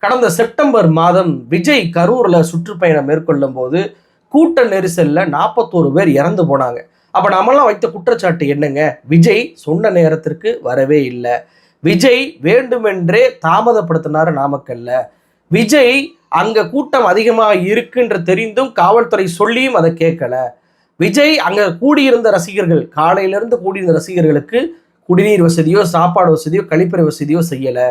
கடந்த செப்டம்பர் மாதம் விஜய் கரூர்ல சுற்றுப்பயணம் மேற்கொள்ளும் போது கூட்ட நெரிசல்ல 41 பேர் இறந்து போனாங்க. அப்ப நம்மளாம் வைத்த குற்றச்சாட்டு என்னங்க? விஜய் சொன்ன நேரத்திற்கு வரவே இல்லை. விஜய் வேண்டுமென்றே தாமதப்படுத்தினாரு நாமக்கல்ல. விஜய் அங்க கூட்டம் அதிகமாக இருக்குன்ற தெரிந்தும் காவல்துறை சொல்லியும் அதை கேட்கல. விஜய் அங்க கூடியிருந்த ரசிகர்கள், காலையிலிருந்து கூடியிருந்த ரசிகர்களுக்கு குடிநீர் வசதியோ சாப்பாடு வசதியோ கழிப்பறை வசதியோ செய்யல.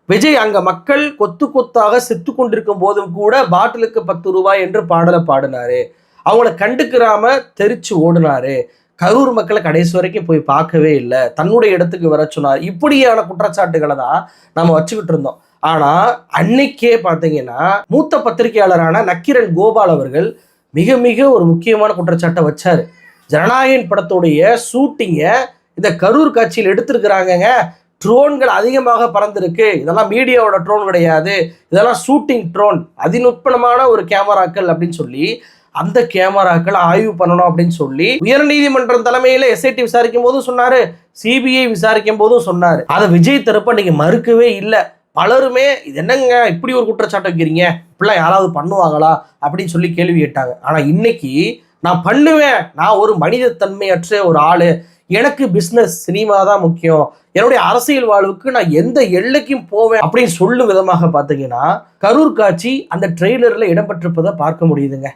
விஜய் அங்க மக்கள் கொத்து கொத்தாக செத்து கொண்டிருக்கும் போதும் கூட பாட்டிலுக்கு 10 ரூபாய் என்று பாடலை பாடினாரு. அவங்கள கண்டுக்கிறாம தெரிச்சு ஓடினாரு. கரூர் மக்களை கடைசி வரைக்கும் போய் பார்க்கவே இல்லை, தன்னுடைய இடத்துக்கு வர சொன்னார். இப்படியான குற்றச்சாட்டுகளை தான் நம்ம வச்சுக்கிட்டு இருந்தோம். ஆனா அன்னைக்கே பார்த்தீங்கன்னா மூத்த பத்திரிகையாளரான நக்கீரன் கோபால் அவர்கள் மிக மிக ஒரு முக்கியமான குற்றச்சாட்டை வச்சாரு. ஜனநாயகன் படத்துடைய ஷூட்டிங்கை இந்த கரூர் காட்சியில் எடுத்திருக்கிறாங்க. ட்ரோன்கள் அதிகமாக பறந்திருக்கு, இதெல்லாம் மீடியாவோட ட்ரோன் கிடையாது, இதெல்லாம் ஷூட்டிங் ட்ரோன், அதிநுட்பமான ஒரு கேமராக்கள் அப்படின்னு சொல்லி அந்த கேமராக்கள் ஆய்வு பண்ணணும் அப்படின்னு சொல்லி உயர்நீதிமன்றம் தலைமையில எஸ்ஐடி விசாரிக்கும் போதும் சொன்னாரு, சிபிஐ விசாரிக்கும் போதும் சொன்னாரு. அதை விஜய் தரப்ப நீங்க மறுக்கவே இல்லை. பலருமே இது என்னங்க இப்படி ஒரு குற்றச்சாட்டு வைக்கிறீங்க, இப்படிலாம் யாராவது பண்ணுவாங்களா அப்படின்னு சொல்லி கேள்வி கேட்டாங்க. ஆனா இன்னைக்கு நான் பண்ணுவேன், நான் ஒரு மனித தன்மையற்ற ஒரு ஆளு, எனக்கு பிஸ்னஸ் சினிமா தான் முக்கியம், என்னுடைய அரசியல் வாழ்வுக்கு நான் எந்த எல்லைக்கும் போவேன் அப்படின்னு சொல்லும் விதமாக பார்த்தீங்கன்னா கரூர் காட்சி அந்த ட்ரெய்லர்ல இடம்பெற்றிருப்பதை பார்க்க முடியுதுங்க.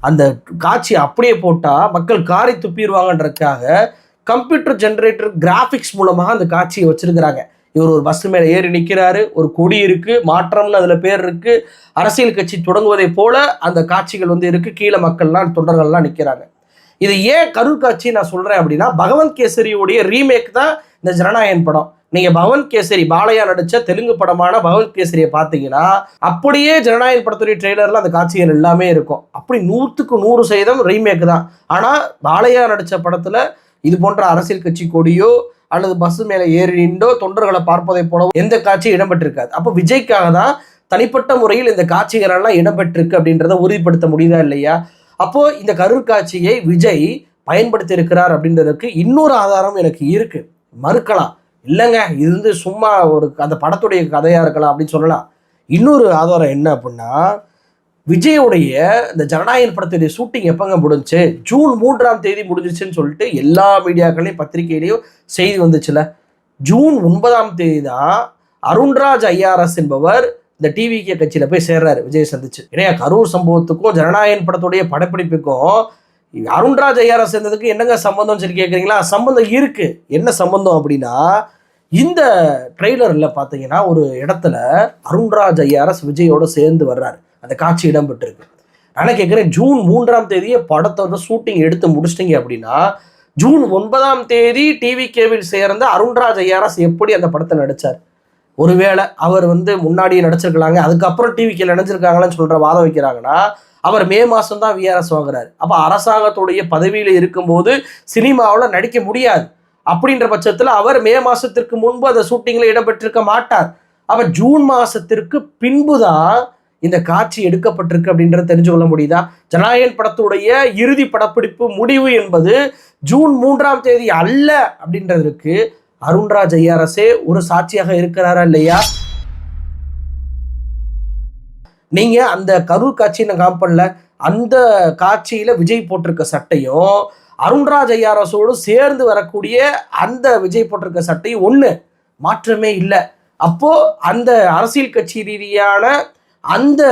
அந்த காட்சி அப்படியே போட்டா மக்கள் காரி துப்பிடுவாங்கன்றதுக்காக கம்ப்யூட்டர் ஜெனரேட்டர் கிராஃபிக்ஸ் மூலமாக அந்த காட்சியை வச்சிருக்கிறாங்க. இவர் ஒரு பஸ் மேலே ஏறி நிற்கிறாரு, ஒரு கொடி இருக்கு, மாற்றம்னு அதுல பேர் இருக்கு, அரசியல் கட்சி தொடங்குவதை போல அந்த காட்சிகள் இருக்கு, கீழே மக்கள்லாம் தொண்டர்கள்லாம் நிற்கிறாங்க. இது ஏன் கரூர் காட்சி நான் சொல்றேன் அப்படின்னா, பகவந்த் கேசரியுடைய ரீமேக் தான் இந்த ஜனநாயகன் படம். நீங்க பகவந்த் கேசரி பாலையா நடிச்ச தெலுங்கு படமான பகவந்த் கேசரியை பார்த்தீங்கன்னா அப்படியே ஜனநாயகன் படத்துடைய ட்ரெய்லர்ல அந்த காட்சிகள் எல்லாமே இருக்கும். அப்படி 100க்கு 100% ரீமேக் தான். ஆனா பாலையா நடிச்ச படத்துல இது போன்ற அரசியல் கட்சி கொடியோ அல்லது பஸ் மேலே ஏறி நின்றோ தொண்டர்களை பார்ப்பதை போல எந்த காட்சியும் இடம்பெற்றிருக்காது. அப்போ விஜய்க்காக தான் தனிப்பட்ட முறையில் இந்த காட்சிகள் எல்லாம் இடம்பெற்றிருக்கு அப்படின்றத உறுதிப்படுத்த முடியுதா இல்லையா? அப்போ இந்த கரூர் காட்சியை விஜய் பயன்படுத்தி இருக்கிறார் அப்படின்றதுக்கு இன்னொரு ஆதாரம் எனக்கு இருக்கு. மறுக்கலாம், இல்லைங்க இது சும்மா ஒரு அந்த படத்துடைய கதையா இருக்கலாம் அப்படின்னு சொல்லலாம். இன்னொரு ஆதாரம் என்ன அப்படின்னா, விஜயோடைய இந்த ஜனநாயகன் படத்துடைய ஷூட்டிங் எப்பங்க முடிஞ்சுச்சு? ஜூன் 3ஆம் தேதி முடிஞ்சிச்சுன்னு சொல்லிட்டு எல்லா மீடியாக்களையும் பத்திரிகையிலையும் செய்தி வந்துச்சுல. ஜூன் 9ஆம் தேதி தான் அருண்ராஜ் ஐஆர்எஸ் என்பவர் இந்த டிவிகே கட்சியில போய் சேர்றாரு விஜய் சந்திச்சு. ஏன்னா கரூர் சம்பவத்துக்கும் ஜனநாயகன் படத்துடைய படப்பிடிப்புக்கும் அருண்ராஜ் ஐஆர்எஸ் சேர்ந்ததுக்கு என்னங்க சம்பந்தம் சொல்லி கேட்குறீங்களா? சம்பந்தம் இருக்கு. என்ன சம்பந்தம் அப்படின்னா, இந்த ட்ரெய்லர்ல பார்த்தீங்கன்னா ஒரு இடத்துல அருண்ராஜ் ஐஆர்எஸ் விஜயோட சேர்ந்து வர்றாரு. அந்த காட்சி இடம்பெற்றிருக்கு. நான் கேட்குறேன், ஜூன் 3ஆம் தேதியே படத்தோட ஷூட்டிங் எடுத்து முடிச்சிட்டிங்க அப்படின்னா ஜூன் 9ஆம் தேதி டிவிகேவில் சேர்ந்த அருண்ராஜ் ஐஆர்எஸ் எப்படி அந்த படத்தை நடிச்சார்? ஒருவேளை அவர் முன்னாடியே நடிச்சிருக்கலாங்க, அதுக்கப்புறம் டிவிகேல நடிச்சிருக்காங்களான்னு சொல்ற வாதம் வைக்கிறாங்கன்னா, அவர் மே மாதம் தான் விஆர்எஸ் வாங்குறாரு. அப்போ அரசாங்கத்துடைய பதவியில் இருக்கும்போது சினிமாவில் நடிக்க முடியாது. அப்படின்ற பட்சத்தில் அவர் மே மாதத்திற்கு முன்பு அந்த ஷூட்டிங்கில் இடம்பெற்றிருக்க மாட்டார். அப்போ ஜூன் மாதத்திற்கு பின்பு தான் இந்த காட்சி எடுக்கப்பட்டிருக்கு அப்படின்றத தெரிஞ்சு கொள்ள முடியுதா? ஜனநாயகன் படத்துடைய இறுதி படப்பிடிப்பு முடிவு என்பது ஜூன் 3ஆம் தேதி அல்ல அப்படின்றதுக்கு அருண்ராஜ் ஐஆர்எஸே ஒரு சாட்சியாக இருக்கிறாரா இல்லையா? நீங்க அந்த கரூர் காட்சி நான் காம்பன்ல அந்த காட்சியில விஜய் போட்டிருக்க சட்டையும் அருண்ராஜ் ஐஆர்எஸோடு சேர்ந்து வரக்கூடிய அந்த விஜய் போட்டிருக்க சட்டையும் ஒண்ணு, மாற்றமே இல்லை. அப்போ அந்த அரசியல் கட்சி ரீதியான அந்த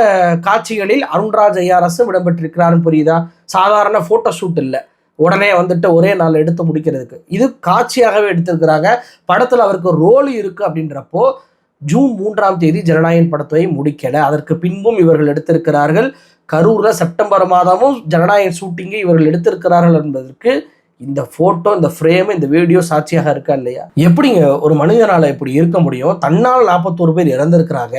காட்சிகளில் அருண்ராஜ் ஐஆர்எஸும் இடம்பெற்றிருக்கிறாருன்னு புரியுதா? சாதாரண போட்டோ ஷூட் இல்லை, உடனே ஒரே நாள் எடுத்து முடிக்கிறதுக்கு. இது காட்சியாகவே எடுத்திருக்கிறாங்க. படத்துல அவருக்கு ரோல் இருக்கு அப்படின்றப்போ ஜூன் 3ஆம் தேதி ஜனநாயகன் படத்தை முடிக்கல. அதற்கு பின்பும் இவர்கள் எடுத்திருக்கிறார்கள். கரூர்ல செப்டம்பர் மாதமும் ஜனநாயகன் ஷூட்டிங்கை இவர்கள் எடுத்திருக்கிறார்கள் என்பதற்கு இந்த போட்டோ, இந்த ஃப்ரேம், இந்த வீடியோ சாட்சியாக இருக்கா இல்லையா? எப்படிங்க ஒரு மனிதனால இப்படி இருக்க முடியும்? தன்னால் 41 பேர் இறந்திருக்கிறாங்க.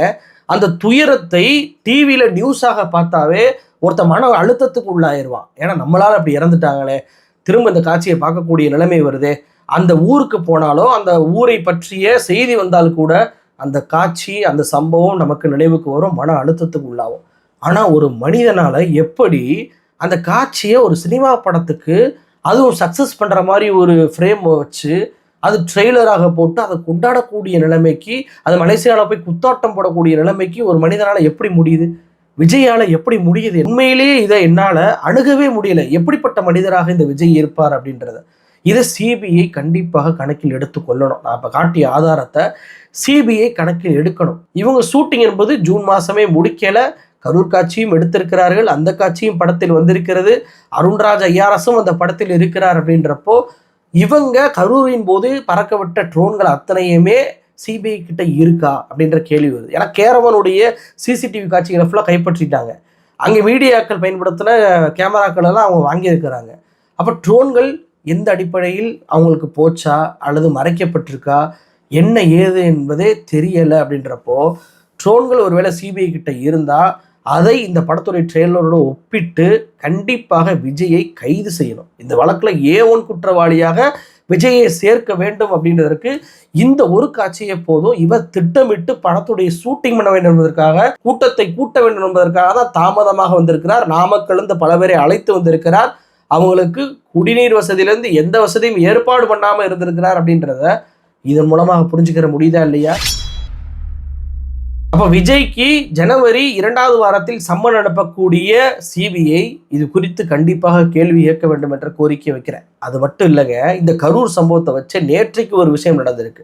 அந்த துயரத்தை டிவியில நியூஸாக பார்த்தாவே ஒருத்த மன அழுத்தத்துக்கு உள்ளாயிருவான். ஏன்னா நம்மளால அப்படி இறந்துட்டாங்களே, திரும்ப இந்த காட்சியை பார்க்கக்கூடிய நிலைமை வருதே. அந்த ஊருக்கு போனாலோ அந்த ஊரை பற்றிய செய்தி வந்தால் கூட அந்த காட்சி, அந்த சம்பவம் நமக்கு நினைவுக்கு வரும், மன அழுத்தத்துக்கு உள்ளாகும். ஆனால் ஒரு மனிதனால எப்படி அந்த காட்சியை ஒரு சினிமா படத்துக்கு அதுவும் சக்ஸஸ் பண்ணுற மாதிரி ஒரு ஃப்ரேம் வச்சு அது ட்ரெய்லராக போட்டு அதை கொண்டாடக்கூடிய நிலைமைக்கு, அது மலேசியாவில் போய் குத்தாட்டம் போடக்கூடிய நிலைமைக்கு ஒரு மனிதனால் எப்படி முடியுது? விஜயால எப்படி முடியுது? உண்மையிலேயே இதை என்னால் அணுகவே முடியல. எப்படிப்பட்ட மனிதராக இந்த விஜய் இருப்பார் அப்படின்றத. இதை சிபிஐ கண்டிப்பாக கணக்கில் எடுத்துக்கொள்ளணும். நான் இப்போ காட்டிய ஆதாரத்தை சிபிஐ கணக்கில் எடுக்கணும். இவங்க ஷூட்டிங் என்பது ஜூன் மாதமே முடிக்கல. கரூர் காட்சியும் எடுத்திருக்கிறார்கள். அந்த காட்சியும் படத்தில் வந்திருக்கிறது. அருண்ராஜ் ஐஆர்எஸும் அந்த படத்தில் இருக்கிறார். அப்படின்றப்போ இவங்க கரூரின் போது பறக்க விட்ட ட்ரோன்கள் அத்தனையுமே சிபிஐ கிட்ட இருக்கா அப்படின்ற கேள்வி வருது. ஏன்னா கேரவனுடைய சிசிடிவி காட்சிகளை ஃபுல்லாக கைப்பற்றிட்டாங்க. அங்கே மீடியாக்கள் பயன்படுத்தின கேமராக்கள் எல்லாம் அவங்க வாங்கியிருக்கிறாங்க. அப்போ ட்ரோன்கள் எந்த அடிப்படையில் அவங்களுக்கு போச்சா அல்லது மறைக்கப்பட்டிருக்கா, என்ன ஏது என்பதே தெரியலை. அப்படின்றப்போ ட்ரோன்கள் ஒருவேளை சிபிஐ கிட்ட இருந்தால் அதை இந்த படத்துடைய ட்ரெய்லரோட ஒப்பிட்டு கண்டிப்பாக விஜயை கைது செய்யணும். இந்த வழக்கில் A1 குற்றவாளியாக விஜயை சேர்க்க வேண்டும் அப்படின்றதற்கு இந்த ஒரு காட்சியை போதும். இவர் திட்டமிட்டு படத்துடைய ஷூட்டிங் பண்ண வேண்டும் என்பதற்காக, கூட்டத்தை கூட்ட வேண்டும் என்பதற்காக தான் தாமதமாக வந்திருக்கிறார். நாமக்கல்லிருந்து பல பேரை அழைத்து வந்திருக்கிறார். அவங்களுக்கு குடிநீர் வசதியிலேருந்து எந்த வசதியும் ஏற்பாடு பண்ணாமல் இருந்திருக்கிறார் அப்படின்றத இதன் மூலமாக புரிஞ்சுக்கிற முடியுதா இல்லையா? அப்போ விஜய்க்கு ஜனவரி 2வது வாரத்தில் சம்மன் அனுப்பக்கூடிய சிபிஐ இது குறித்து கண்டிப்பாக கேள்வி கேட்க வேண்டும் என்ற கோரிக்கை வைக்கிறேன். அது மட்டும் இல்லைங்க, இந்த கரூர் சம்பவத்தை வச்சு நேற்றைக்கு ஒரு விஷயம் நடந்திருக்கு.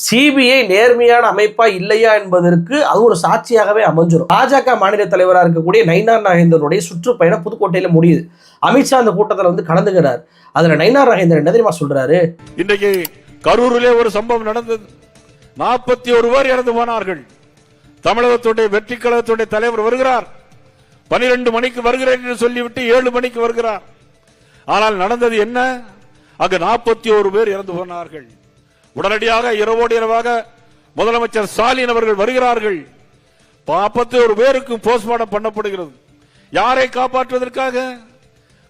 சிபிஐ நேர்மையான அமைப்பா இல்லையா என்பதற்கு அது ஒரு சாட்சியாகவே அமைஞ்சிடும். பாஜக மாநில தலைவராக இருக்கக்கூடிய நயினார் நாகேந்திரனுடைய சுற்றுப்பயணம் புதுக்கோட்டையில் முடியுது. அமித்ஷா அந்த கூட்டத்தில் வந்து கலந்துகிறார். அதுல நயினார் நாகேந்திரன் என்ன தெரியுமா சொல்றாரு? இன்றைக்கு கரூரிலே ஒரு சம்பவம் நடந்தது. 41 பேர் இறந்து போனார்கள். தமிழகத்துடைய வெற்றி கழகத்துடைய தலைவர் வருகிறார். 12 மணிக்கு வருகிறேன் என்று சொல்லிவிட்டு 7 மணிக்கு வருகிறார். ஆனால் நடந்தது என்ன? அங்கு 41 பேர் இறந்து போனார்கள். உடனடியாக இரவோடு இரவாக முதலமைச்சர் ஸ்டாலின் அவர்கள் வருகிறார்கள். 41 பேருக்கும் போஸ்ட்மார்ட்டம் பண்ணப்படுகிறது. யாரை காப்பாற்றுவதற்காக?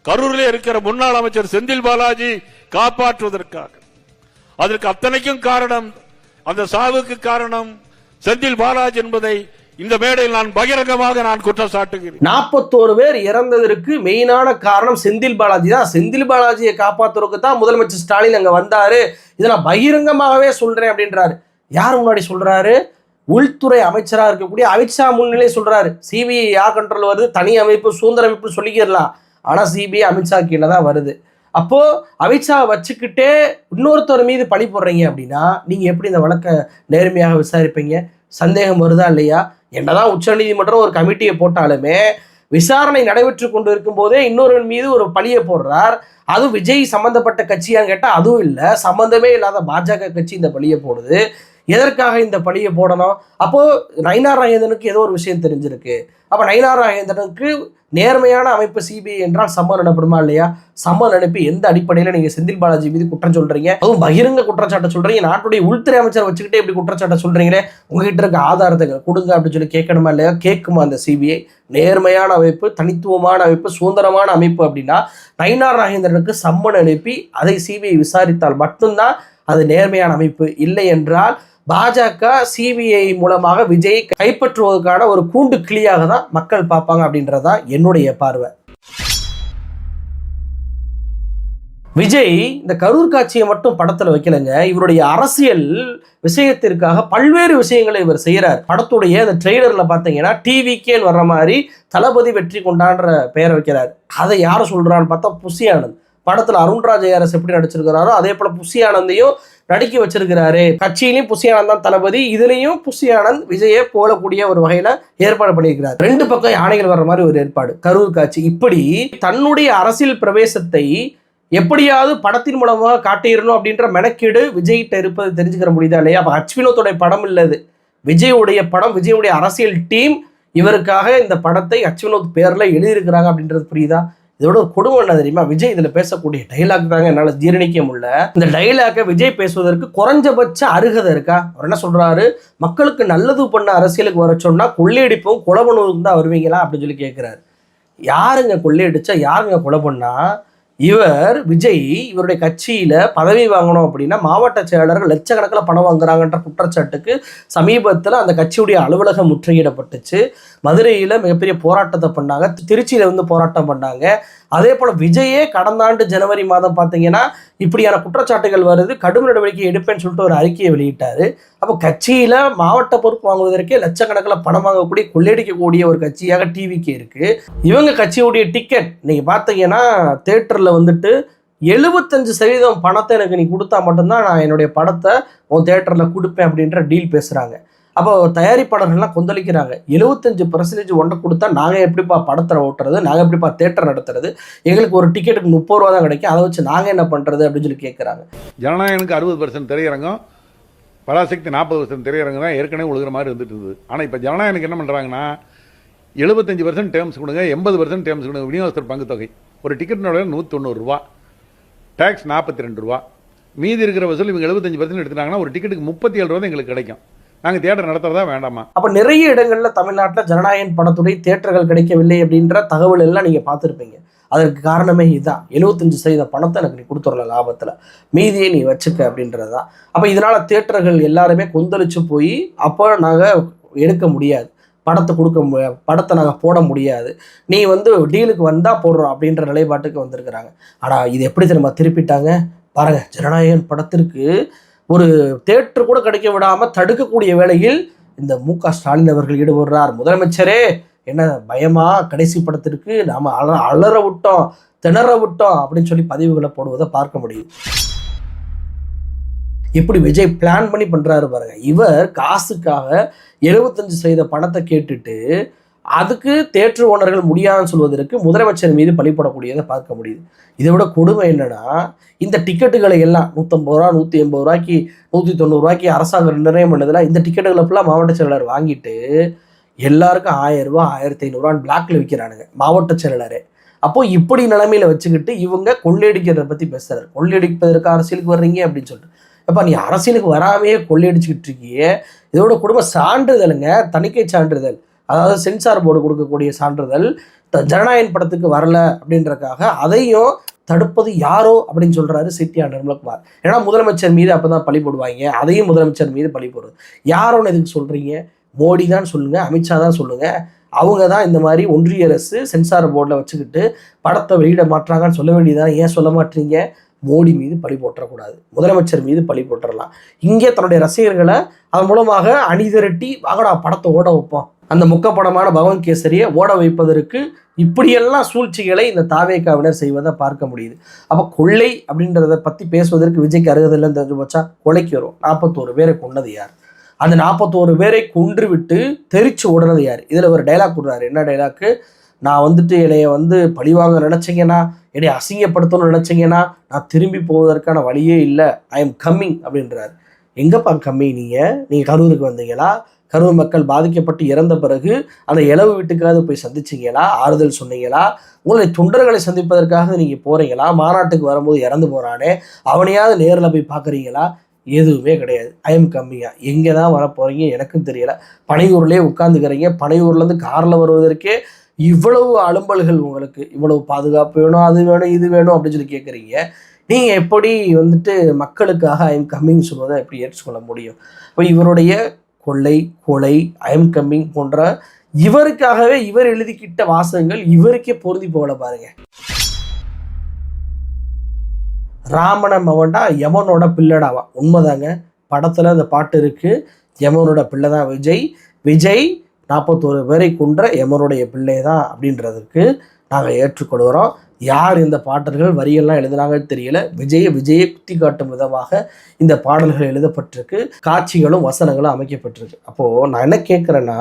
கரூரிலே இருக்கிற முன்னாள் அமைச்சர் செந்தில் பாலாஜி காப்பாற்றுவதற்காக. அதற்கு அத்தனைக்கும் காரணம், அந்த சாவுக்கு காரணம் செந்தில் பாலாஜி என்பதை இந்த மேடையில் நான் பகிரங்கமாக குற்றம் சாட்டுகிறேன். 41 பேர் இறந்ததற்கு மெயினான காரணம் செந்தில் பாலாஜி தான். செந்தில் பாலாஜியை காப்பாற்றுறதுக்கு தான் முதலமைச்சர் ஸ்டாலின் அங்க வந்தாரு. இதை நான் பகிரங்கமாகவே சொல்றேன் அப்படின்றாரு. யார் முன்னாடி சொல்றாரு? உள்துறை அமைச்சராக இருக்கக்கூடிய அமித்ஷா முன்னிலை சொல்றாரு. சிபிஐ யார் கண்ட்ரோல் வருது? தனி அமைப்பு, சுதந்திர அமைப்பு சொல்லிக்கிறலாம். ஆனா சிபிஐ அமித்ஷா கீழே தான் வருது. அப்போ அமித்ஷா வச்சுக்கிட்டே இன்னொருத்தர் மீது பழி போடுறீங்க அப்படின்னா நீங்க எப்படி இந்த வழக்கை நேர்மையாக விசாரிப்பீங்க? சந்தேகம் வருதா இல்லையா? என்னதான் உச்சநீதிமன்றம் ஒரு கமிட்டியை போட்டாலுமே விசாரணை நடைபெற்று கொண்டு இருக்கும் போதே இன்னொரு மீது ஒரு பழியை போடுறார். அதுவும் விஜய் சம்பந்தப்பட்ட கட்சியான்னு கேட்டால் அதுவும் இல்லை. சம்பந்தமே இல்லாத பாஜக கட்சி இந்த பழியை போடுது. எதற்காக இந்த பழியை போடணும்? அப்போ நயினார் நாகேந்திரனுக்கு ஏதோ ஒரு விஷயம் தெரிஞ்சிருக்கு. அப்போ நயினார் நாகேந்திரனுக்கு நேர்மையான அமைப்பு சிபிஐ என்றால் சம்மன் அனுப்பணுமா இல்லையா? சம்மன் அனுப்பி எந்த அடிப்படையில் நீங்க செந்தில் பாலாஜி மீது குற்றம் சொல்றீங்க? அதுவும் பகிரங்க குற்றச்சாட்டை சொல்றீங்க. நாட்டுடைய உள்துறை அமைச்சர் வச்சுக்கிட்டே இப்படி குற்றச்சாட்டை சொல்றீங்களே, உங்ககிட்ட இருக்க ஆதாரத்தை கொடுங்க அப்படின்னு சொல்லி கேட்கணுமா இல்லையா? கேட்குமா அந்த சிபிஐ? நேர்மையான அமைப்பு, தனித்துவமான அமைப்பு, சுதந்திரமான அமைப்பு அப்படின்னா நயினார் நாகேந்திரனுக்கு சம்மன் அனுப்பி அதை சிபிஐ விசாரித்தால் மட்டும்தான் அது நேர்மையான அமைப்பு. இல்லை என்றால் பாஜக சிபிஐ மூலமாக விஜயை கைப்பற்றுவதற்கான ஒரு கூண்டு கிளியாக தான் மக்கள் பார்ப்பாங்க அப்படின்றதான் என்னுடைய பார்வை. விஜய் இந்த கரூர் காட்சியை மட்டும் படத்துல வைக்கலைங்க. இவருடைய அரசியல் விஷயத்திற்காக பல்வேறு விஷயங்களை இவர் செய்யறார். படத்துடைய அந்த ட்ரெய்லர்ல பாத்தீங்கன்னா டிவிக்கேன்னு வர்ற மாதிரி தளபதி வெற்றி கொண்டான்ற பெயரை வைக்கிறார். அதை யாரை சொல்றான்னு பார்த்தா புசி ஆனந்த். படத்துல அருண்ராஜ் ஐஆர்எஸ் எப்படி நடிச்சிருக்கிறாரோ அதே போல புசி ஆனந்தையும் நடிக்க வச்சிருக்கிறாரு. கட்சியிலையும் புசி ஆனந்த் தான் தளபதி, இதுலயும் புசி ஆனந்த் விஜயை போலக்கூடிய ஒரு வகையில ஏற்பாடு பண்ணியிருக்கிறார். 2 பக்கம் யானைகள் வர்ற மாதிரி ஒரு ஏற்பாடு கரூர் காட்சி. இப்படி தன்னுடைய அரசியல் பிரவேசத்தை எப்படியாவது படத்தின் மூலமாக காட்டிடணும் அப்படின்ற மெனக்கேடு விஜய்கிட்ட இருப்பது தெரிஞ்சுக்கிற முடியுதா இல்லையா? அப்ப வினோத்துடைய படம் இல்லது, விஜயுடைய படம், விஜயுடைய அரசியல் டீம் இவருக்காக இந்த படத்தை வினோத் பேர்ல எழுதியிருக்கிறாங்க அப்படின்றது புரியுதா? இதோட ஒரு கொடுமை என்ன தெரியுமா? விஜய் இதுல பேசக்கூடிய டைலாக் தாங்க என்னால ஜீரணிக்க முடியல. இந்த டைலாக்கை விஜய் பேசுவதற்கு குறைஞ்சபட்ச அருகதை இருக்கா? அவர் என்ன சொல்றாரு? மக்களுக்கு நல்லது பண்ண அரசியலுக்கு வர சொன்னா கொள்ளையடிப்போம், கொலை பண்ணுவதுக்கு தான் வருவீங்களா அப்படின்னு சொல்லி கேட்கிறாரு. யாருங்க கொள்ளையடிச்சா, யாருங்க கொலை பண்ணா? விஜய் இவருடைய கட்சியில பதவி வாங்கணும் அப்படின்னா மாவட்ட செயலாளர்கள் லட்சக்கணக்கில் பணம் வாங்குறாங்கன்ற குற்றச்சாட்டுக்கு சமீபத்தில் அந்த கட்சியுடைய அலுவலகம் முற்றுகையிடப்பட்டுச்சு. மதுரையில் மிகப்பெரிய போராட்டத்தை பண்ணாங்க, திருச்சியில வந்து போராட்டம் பண்ணாங்க. அதே போல விஜயே கடந்த ஆண்டு ஜனவரி மாதம் பார்த்தீங்கன்னா இப்படியான குற்றச்சாட்டுகள் வருது, கடும் நடவடிக்கை எடுப்பேன்னு சொல்லிட்டு ஒரு அறிக்கையை வெளியிட்டாரு. அப்போ கட்சியில மாவட்ட பொறுப்பு வாங்குவதற்கே லட்சக்கணக்கில் பணம் வாங்கக்கூடிய கொள்ளையடிக்கக்கூடிய ஒரு கட்சியாக டிவிக்கு இருக்கு. இவங்க கட்சியுடைய டிக்கெட் நீங்க பார்த்தீங்கன்னா தேட்டர்ல வந்துட்டு 75% பணத்தை எனக்கு நீ கொடுத்தா மட்டும்தான் நான் என்னுடைய படத்தை உன் தேட்டர்ல கொடுப்பேன் அப்படின்ற டீல் பேசுறாங்க. அப்போ தயாரிப்பாளர்கள்லாம் கொந்தளிக்கிறாங்க. 75% ஒன்றை கொடுத்தா நாங்கள் எப்படிப்பா படத்தை ஓட்டுறது, நாங்கள் எப்படிப்பா தேட்டர் நடத்துறது, எங்களுக்கு ஒரு டிக்கெட்டுக்கு 30 ரூபா தான் கிடைக்கும், அதை வச்சு நாங்கள் என்ன பண்ணுறது அப்படின்னு சொல்லி கேட்குறாங்க. ஜனநாயகனுக்கு 60% திரையரங்கம், பராசக்தி 40% திரையரங்கம் தான் ஏற்கனவே ஒழுகிற மாதிரி இருந்துட்டு இருந்தது. ஆனால் இப்போ ஜனநாயகனுக்கு என்ன பண்ணுறாங்கன்னா 75% டேர்ம்ஸ் கொடுங்க, 80% டேர்ம்ஸ் கொடுங்க, விநியோகஸ்தர் பங்கு தொகை. ஒரு டிக்கெட்னோட 190 ரூபா, டேக்ஸ் 42 ரூபா, மீதி இருக்கிற வசூல் இவங்க 75% எடுத்துட்டாங்கன்னா ஒரு டிக்கெட்டுக்கு 37 ரூபா தான் எங்களுக்கு கிடைக்கும். நாங்கள் தியேட்டர் நடத்துறதா வேண்டாமா? அப்போ நிறைய இடங்கள்ல தமிழ்நாட்டில் ஜனநாயகன் படத்துடைய தியேட்டர்கள் கிடைக்கவில்லை அப்படின்ற தகவல் எல்லாம் நீங்க பார்த்துருப்பீங்க. அதற்கு காரணமே இதுதான். 75% பணத்தை எனக்கு நீ கொடுத்துடல லாபத்தில், மீதியை நீ வச்சுக்க அப்படின்றது தான். அப்போ இதனால தியேட்டர்கள் எல்லாருமே கொந்தளிச்சு போய் அப்போ நாங்கள் எடுக்க முடியாது, படத்தை படத்தை நாங்கள் போட முடியாது, நீ வந்து டீலுக்கு வந்தால் போடுறோம் அப்படின்ற நிலைப்பாட்டுக்கு வந்திருக்கிறாங்க. ஆனால் இது எப்படி திரும்ப திருப்பிட்டாங்க பாருங்க. ஜனநாயகன் படத்திற்கு ஒரு தேட்டர் கூட கிடைக்க விடாம தடுக்கக்கூடிய வேளையில் இந்த மு.க. ஸ்டாலின் அவர்கள் ஈடுபடுறார். முதலமைச்சரே என்ன பயமா, கடைசி படத்திற்கு நாம அலற விட்டோம், திணற விட்டோம் அப்படின்னு சொல்லி பதிவுகளை போடுவதை பார்க்க முடியும். எப்படி விஜய் பிளான் பண்ணி பண்றாரு பாருங்க. இவர் காசுக்காக 75% பணத்தை கேட்டுட்டு அதுக்கு தேட்டர் ஓனர்கள் முடியாதுன்னு சொல்வதற்கு முதலமைச்சர் மீது பழிபடக்கூடியதை பார்க்க முடியுது. இதை விட கொடுமை என்னன்னா, இந்த டிக்கெட்டுகளை எல்லாம் 150 ரூபா, 180 ரூபாய்க்கு, 190 ரூபாய்க்கு அரசாங்கம் நிர்ணயம் பண்ணதுல இந்த டிக்கெட்டுகளை ஃபுல்லாக மாவட்ட செயலாளர் வாங்கிட்டு எல்லாருக்கும் 1000 ரூபா, 1500 ரூபான்னு பிளாக்ல விற்கிறானுங்க மாவட்ட செயலாளரே. அப்போ இப்படி நிலைமையில வச்சுக்கிட்டு இவங்க கொள்ளையடிக்கிறத பத்தி பேசுறாரு. கொள்ளையடிப்பதற்கு அரசியலுக்கு வர்றீங்க அப்படின்னு சொல்லிட்டு, அப்ப நீ அரசியலுக்கு வராமையே கொள்ளையடிச்சுக்கிட்டு இருக்கியே. இதோட குடும்ப சான்றிதழுங்க, தணிக்கை சான்றிதழ், அதாவது சென்சார் போர்டு கொடுக்கக்கூடிய சான்றிதழ் ஜனநாயகன் படத்துக்கு வரல அப்படின்றக்காக அதையும் தடுப்பது யாரோ அப்படின்னு சொல்றாரு சிடிஆர் நிர்மல்குமார். ஏன்னா முதலமைச்சர் மீது அப்பதான் பழி போடுவாங்க, அதையும் முதலமைச்சர் மீது பழி போடுறது. யாரோன்னு எதுக்கு சொல்றீங்க? மோடி தான் சொல்லுங்க, அமித்ஷா தான் சொல்லுங்க. அவங்க தான் இந்த மாதிரி ஒன்றிய அரசு சென்சார் போர்டில் வச்சுக்கிட்டு படத்தை வெளியிட மாட்டாங்கன்னு சொல்ல வேண்டியதான். ஏன் சொல்ல மாட்டீங்க? மோடி மீது பழி போட்டக்கூடாது, முதலமைச்சர் மீது பழி போட்டுடலாம். இங்கே தன்னுடைய ரசிகர்களை அதன் மூலமாக அணிதிரட்டி வாங்கடா படத்தை ஓட வைப்போம், அந்த முக்கப்படமான பவன் கேசரியை ஓட வைப்பதற்கு இப்படியெல்லாம் சூழ்ச்சிகளை இந்த தாவேகாவினர் செய்வதை பார்க்க முடியுது. அப்போ கொள்ளை அப்படின்றத பற்றி பேசுவதற்கு விஜய்க்கு அருகதில்லைன்னு தெரிஞ்சு போச்சா? கொலைக்கு வரும். 41 பேரை கொண்டது யார்? அந்த 41 பேரை கொன்று விட்டு தெரிச்சு ஓடுனது யார்? இதில் ஒரு டைலாக் கொடுறாரு. என்ன டைலாக்கு? நான் வந்துட்டு என்னைய வந்து பழிவாங்க நினச்சிங்கன்னா, என்னை அசிங்கப்படுத்தணும்னு நினச்சிங்கன்னா நான் திரும்பி போவதற்கான வழியே இல்லை, ஐ எம் கம்மிங் அப்படின்றார். எங்கப்பா கம்மிங்? நீங்கள் கரூருக்கு வந்தீங்களா? கரூர் மக்கள் பாதிக்கப்பட்டு இறந்த பிறகு அந்த இளவு வீட்டுக்காவது போய் சந்திச்சிங்களா? ஆறுதல் சொன்னீங்களா? உங்களை தொண்டர்களை சந்திப்பதற்காக நீங்கள் போகிறீங்களா? மாநாட்டுக்கு வரும்போது இறந்து போகிறானே அவனையாவது நேரில் போய் பார்க்குறீங்களா? எதுவுமே கிடையாது. ஐ எம் கம்மியா. எங்கே தான் வர போகிறீங்க எனக்கும் தெரியலை. பனையூர்லேயே உட்காந்துக்கிறீங்க. பனையூர்லேருந்து காரில் வருவதற்கே இவ்வளவு அலும்பல்கள், உங்களுக்கு இவ்வளவு பாதுகாப்பு வேணும், அது வேணும், இது வேணும் அப்படின்னு சொல்லி கேட்குறீங்க. நீங்கள் எப்படி வந்துட்டு மக்களுக்காக ஐ எம் கம்மிங் சொல்வதை எப்படி ஏற்றுக்கொள்ள முடியும்? இப்போ இவருடைய கொள்ளை, கொலை, ஐ எம் கம்மிங் போன்ற இவருக்காகவே இவர் எழுதிக்கிட்ட வாசகங்கள் இவருக்கே பொருந்தி போகல பாருங்க. ராமன மவன்டா யமனோட பிள்ளடாவா. உண்மைதாங்க, படத்துல அந்த பாட்டு இருக்கு. யமனோட பிள்ளை தான் விஜய். விஜய் 41 பேரை கொன்ற யமனுடைய பிள்ளை தான் அப்படின்றதுக்கு நாங்கள் ஏற்றுக்கொள்கிறோம். யார் இந்த பாடல்கள் வரியெல்லாம் எழுதுனாங்கன்னு தெரியல. விஜயை குத்தி காட்டும் விதமாக இந்த பாடல்கள் எழுதப்பட்டிருக்கு, காட்சிகளும் வசனங்களும் அமைக்கப்பட்டிருக்கு. அப்போது நான் என்ன கேட்குறேன்னா,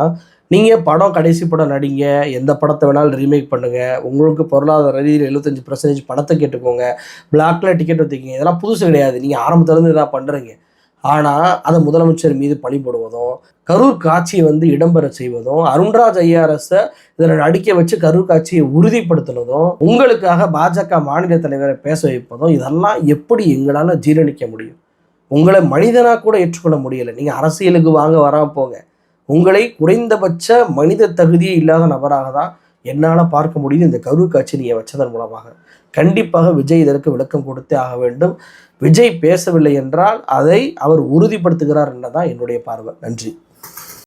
நீங்கள் படம் கடைசி படம் நடிங்க, எந்த படத்தை வேணாலும் ரீமேக் பண்ணுங்கள், உங்களுக்கு பொருளாதார ரீதியில் 75% பணத்தை கேட்டுக்கோங்க, பிளாக்ல டிக்கெட் வச்சுக்கிங்க, இதெல்லாம் புதுசு கிடையாது. நீங்கள் ஆரம்பத்துலேருந்து இதாக பண்ணுறீங்க. ஆனால் அதை முதலமைச்சர் மீது பழி போடுவதும், கரூர் காட்சியை வந்து இடம்பெற செய்வதும், அருண்ராஜ் ஐஆர்எஸை இதில் நடிக்க வச்சு கரூர் காட்சியை உறுதிப்படுத்தினதும், உங்களுக்காக பாஜக மாநில தலைவரை பேச வைப்பதும், இதெல்லாம் எப்படி எங்களால் ஜீரணிக்க முடியும்? உங்களை மனிதனாக கூட ஏற்றுக்கொள்ள முடியலை. நீங்கள் அரசியலுக்கு வாங்க வராமல் போங்க, உங்களை குறைந்தபட்ச மனித தகுதியே இல்லாத நபராக தான் என்னால் பார்க்க முடியுது இந்த கரூர் காட்சி நீங்கள் வச்சதன் மூலமாக. கண்டிப்பாக விஜய் இதற்கு விளக்கம் கொடுத்தே ஆக வேண்டும். விஜய் பேசவில்லை என்றால் அதை அவர் உறுதிப்படுத்துகிறார் என்னதான் என்னுடைய பார்வை. நன்றி.